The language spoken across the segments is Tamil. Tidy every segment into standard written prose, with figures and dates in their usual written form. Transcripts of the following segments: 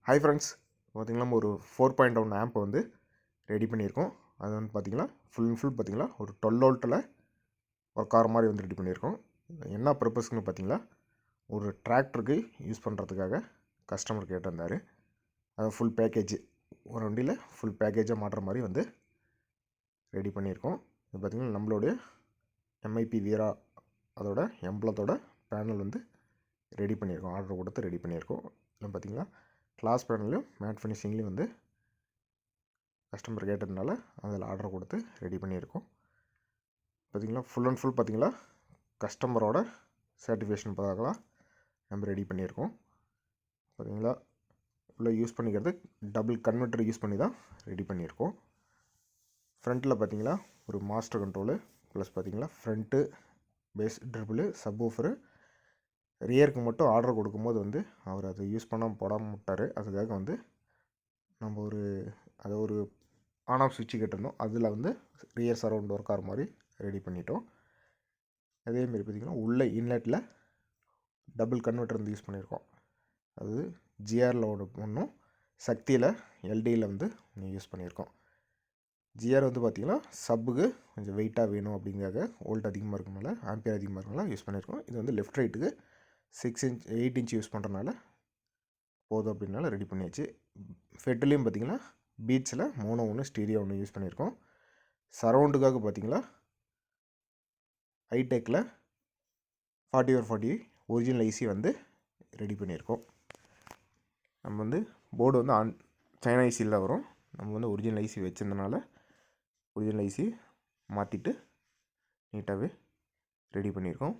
ஹாய் ஃப்ரெண்ட்ஸ், பார்த்திங்கன்னா நம்ம ஒரு 4.1 ஆம்ப் வந்து ரெடி பண்ணியிருக்கோம். அது வந்து பார்த்திங்கன்னா ஃபுல் அண்ட் ஃபுல் பார்த்திங்கன்னா ஒரு 12 வோல்ட்டில் ஒர்க் ஆகிற மாதிரி வந்து ரெடி பண்ணியிருக்கோம். என்ன பர்பஸ்க்குன்னு பார்த்திங்கன்னா ஒரு டிராக்டருக்கு யூஸ் பண்ணுறதுக்காக கஸ்டமர் கேட்டிருந்தார். அது ஃபுல் பேக்கேஜ் ஒரு வண்டியில் ஃபுல் பேக்கேஜாக மாட்டுற மாதிரி வந்து ரெடி பண்ணியிருக்கோம். இது பார்த்திங்கன்னா நம்மளுடைய எம்ஐபி வீரா அதோட எம்பளத்தோட பேனல் வந்து ரெடி பண்ணியிருக்கோம். ஆர்டர் கொடுத்து ரெடி பண்ணியிருக்கோம். இல்லை பார்த்திங்கன்னா கிளாஸ் பேனல்லையும் மேட் ஃபினிஷிங்லேயும் வந்து கஸ்டமர் கேட்டதுனால அதில் ஆர்டர் கொடுத்து ரெடி பண்ணியிருக்கோம். பார்த்திங்களா ஃபுல் அண்ட் ஃபுல் பார்த்திங்களா கஸ்டமரோட சாட்டிஸ்ஃபேக்ஷன் பார்க்கலாம் நம்ம ரெடி பண்ணியிருக்கோம். பார்த்திங்களா உள்ளே யூஸ் பண்ணிக்கிறது டபுள் கன்வெர்ட்டர் யூஸ் பண்ணி தான் ரெடி பண்ணியிருக்கோம். ஃப்ரண்ட்டில் பார்த்திங்களா ஒரு மாஸ்டர் கண்ட்ரோலு ப்ளஸ் பார்த்திங்களா ஃப்ரண்ட்டு பேஸ் ட்ரிபிள் சப்வூஃபரு. ரியருக்கு மட்டும் ஆர்டர் கொடுக்கும்போது வந்து அவர் அதை யூஸ் பண்ணாமல் போடாமல் விட்டார். அதுக்காக வந்து நம்ம ஒரு ஆன் ஆஃப் சுவிட்சு கேட்டிருந்தோம். அதில் வந்து ரியர் சரவுண்ட் ஒர்க் ஆகிற மாதிரி ரெடி பண்ணிட்டோம். அதேமாரி பார்த்திங்கன்னா உள்ளே இன்லெட்டில் டபுள் கன்வெர்ட்டர் வந்து யூஸ் பண்ணியிருக்கோம். அது ஜிஆரில் ஒன்றும் சக்தியில் எல்டியில் வந்து யூஸ் பண்ணியிருக்கோம். ஜிஆர் வந்து பார்த்திங்கன்னா சப்புக்கு கொஞ்சம் வெயிட்டாக வேணும் அப்படிங்கிறத வோல்ட் அதிகமாக இருக்கனால ஆம்பியர் அதிகமாக இருக்கனால யூஸ் பண்ணியிருக்கோம். இது வந்து லெஃப்ட் ரைட்டுக்கு 6 இன்ச் 8 இன்ச் யூஸ் பண்ணுறதுனால போதும் அப்படின்னால ரெடி பண்ணியாச்சு. ஃபெட்டுலேயும் பார்த்திங்கன்னா பீட்ஸில் மோனோ ஒன்று ஸ்டீரியோ ஒன்று யூஸ் பண்ணியிருக்கோம். சரவுண்டுக்காக பார்த்திங்களா ஹைடெக்கில் 40/40 ஒரிஜினல் ஐசி வந்து ரெடி பண்ணியிருக்கோம். நம்ம வந்து போர்டு வந்து சைனா ஐசியில் வரும். நம்ம வந்து ஒரிஜினல் ஐசி வச்சிருந்தனால ஒரிஜினல் ஐசி மாற்றிட்டு நீட்டாகவே ரெடி பண்ணியிருக்கோம்.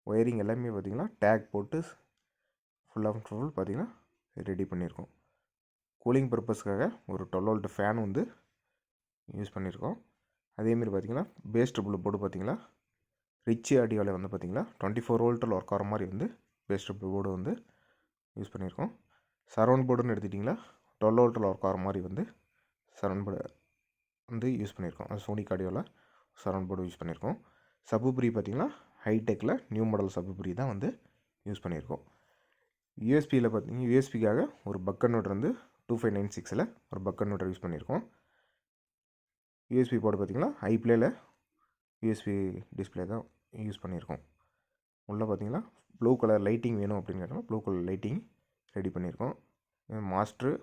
ஒயரிங் எல்லாமே பார்த்திங்கன்னா டேக் போட்டு ஃபுல் பார்த்திங்கன்னா ரெடி பண்ணியிருக்கோம். கூலிங் பர்பஸ்க்காக ஒரு 12 வோல்ட் ஃபேன் வந்து யூஸ் பண்ணியிருக்கோம். அதேமாரி பார்த்திங்கன்னா பேஸ் ட்ரிபிள் போர்டு பார்த்திங்கன்னா ரிச்சி ஆடியோவில் வந்து பார்த்திங்கன்னா 24 வோல்ட்டில் ஒர்க் ஆகிற மாதிரி வந்து பேஸ் ட்ரிபிள் போர்டு வந்து யூஸ் பண்ணியிருக்கோம். சரவுண்ட் போர்டுன்னு எடுத்துட்டிங்கன்னா 12 வோல்ட்டில் ஒர்க் ஆகிற மாதிரி வந்து சரவுண்ட் போர்டு வந்து யூஸ் பண்ணியிருக்கோம். அது சோனிக் ஆடியோவில் சரவுண்ட் போர்டு யூஸ் பண்ணியிருக்கோம். சப்வூஃபர் பார்த்திங்கன்னா ஹைடெக்கில் நியூ மாடல் சப்வூஃபர் தான் வந்து யூஸ் பண்ணியிருக்கோம். யூஎஸ்பியில் பார்த்திங்கன்னா யூஎஸ்பிக்காக ஒரு பக் கன்வெர்ட்டர் வந்து 2596ல் ஒரு பக் கன்வெர்ட்டர் யூஸ் பண்ணியிருக்கோம். யூஎஸ்பி போர்டு பார்த்திங்கன்னா ஐப்ளேயில் யூஎஸ்பி டிஸ்பிளே தான் யூஸ் பண்ணியிருக்கோம். உள்ளே பார்த்திங்கன்னா ப்ளூ கலர் லைட்டிங் வேணும் அப்படின்னு கேட்டாலும் ப்ளூ கலர் லைட்டிங் ரெடி பண்ணியிருக்கோம். மாஸ்ட்ரு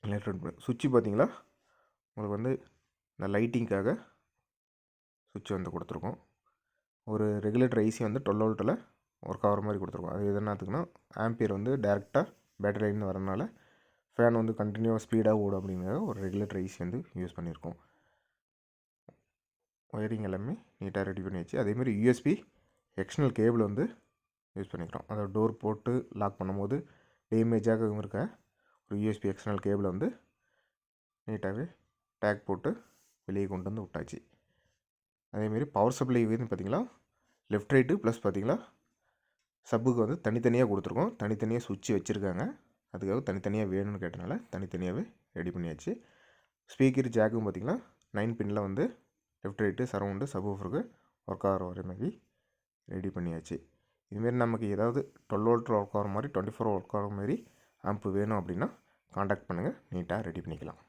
எலக்ட்ரானிக் சுவிட்சு பார்த்திங்களா உங்களுக்கு வந்து இந்த லைட்டிங்க்காக சுவிட்ச் வந்து கொடுத்துருக்கோம். ஒரு ரெகுலேட்டர் ஐசி வந்து 12 வோல்ட்டில் ஒர்க் ஆகிற மாதிரி கொடுத்துருக்கோம். அது என்னத்துக்குன்னா ஆம்பியர் வந்து டேரெக்டாக பேட்டரி லைன் வரனால ஃபேன் வந்து கண்டினியூவாக ஸ்பீடாக ஓடும் அப்படிங்கிற ஒரு ரெகுலேட்டர் ஐசி வந்து யூஸ் பண்ணியிருக்கோம். ஒயரிங் எல்லாமே நீட்டாக ரெடி பண்ணியாச்சு. அதேமாதிரி யூஎஸ்பி எக்ஸ்டர்னல் கேபிள் வந்து யூஸ் பண்ணிக்கிறோம். அதை டோர் போட்டு லாக் பண்ணும்போது டேமேஜாக இருக்க ஒரு யூஎஸ்பி எக்ஸ்டர்னல் கேபிளை வந்து நீட்டாகவே டேக் போட்டு வெளியே கொண்டு வந்து விட்டாச்சு. அதேமாரி பவர் சப்ளை வந்து பார்த்திங்களா லெஃப்ட் ரைட்டு ப்ளஸ் பார்த்திங்களா சப்புக்கு வந்து தனித்தனியாக கொடுத்துருக்கோம். தனித்தனியாக சுவிட்ச் வச்சுருக்காங்க. அதுக்காக தனித்தனியாக வேணும்னு கேட்டனால தனித்தனியாகவே ரெடி பண்ணியாச்சு. ஸ்பீக்கர் ஜாக்கும் பார்த்திங்கன்னா 9 பின்னில் வந்து லெஃப்ட் ரைட்டு சரவுண்டு சப்வூஃபருக்கு ஒர்க் ஆகிற வர மாதிரி ரெடி பண்ணியாச்சு. இதுமாரி நமக்கு ஏதாவது 12 வோல்ட் ஒர்க் ஆகிற மாதிரி 24 ஒர்க் ஆகிற மாதிரி ஆம்ப் வேணும் அப்படின்னா காண்டாக்ட் பண்ணுங்கள். நீட்டாக ரெடி பண்ணிக்கலாம்.